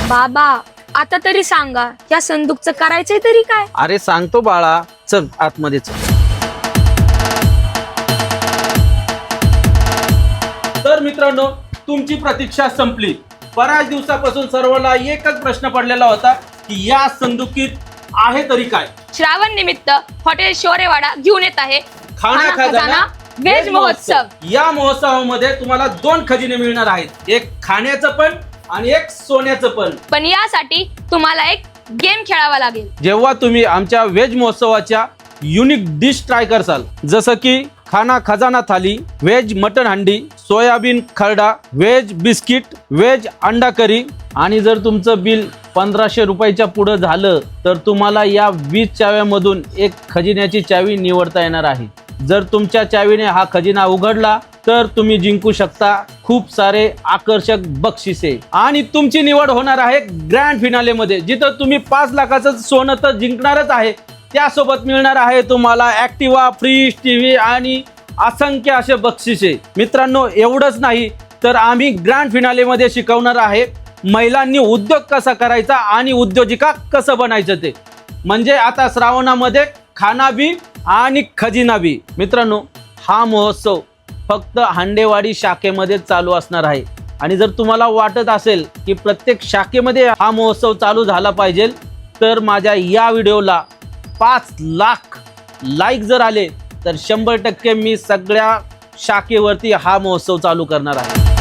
बाबा आता तरी सांगा, या संदूकचं करायचंय तरी काय? अरे सांगतो बाळा, चल आतमध्ये चल. तर मित्रांनो, तुमची प्रतीक्षा संपली. बऱ्याच दिवसापासून सर्वांना एकच प्रश्न पडलेला होता की या संदुकीत आहे तरी काय. श्रावण निमित्त हॉटेल शौर्यवाडा घेऊन येत आहे खाना खजाना व्हेज महोत्सव. या महोत्सवामध्ये तुम्हाला 2 खजिने मिळणार आहेत, एक खाण्याचं पण आणि एक सोन्याचं पण. पण यासाठी तुम्हाला एक गेम खेळावा लागेल. जेव्हा तुम्ही आमच्या व्हेज महोत्सवाच्या युनिक डिश ट्राय करसाल, जसं की खाना खजाना थाली, व्हेज मटन हंडी, सोयाबीन खरडा, व्हेज बिस्किट, व्हेज अंडा करी, आणि जर तुमचं बिल 1500 रुपयाच्या पुढे झालं तर तुम्हाला या 20 चाव्यामधून एक खजिन्याची चावी निवडता येणार आहे. जर तुमच्या चावीने हा खजिना उघडला तर तुम्ही जिंकू शकता खूप सारे आकर्षक बक्षिसे, आणि तुमची निवड होणार आहे ग्रँड फिनाले मध्ये, जिथं तुम्ही 5 लाखाचं सोनं तर जिंकणारच आहे, त्यासोबत मिळणार आहे तुम्हाला ऍक्टिवा, फ्रीज, टीव्ही आणि असंख्य असे बक्षिसे. मित्रांनो, एवढंच नाही तर आम्ही ग्रँड फिनाले मध्ये शिकवणार आहे महिलांनी उद्योग कसा करायचा आणि उद्योजिका कसं बनायचं ते. म्हणजे आता श्रावणामध्ये खाना बी आणि खजिना बी. मित्रांनो, हा महोत्सव फक्त हांडेवाडी शाखेमध्ये चालू असणार आहे, आणि जर तुम्हाला वाटत असेल की प्रत्येक शाखेमध्ये हा महोत्सव चालू झाला पाहिजे, तर माझ्या या व्हिडिओला 5 लाख लाईक जर आले तर 100% मी सगळ्या शाखेवरती हा महोत्सव चालू करणार आहे.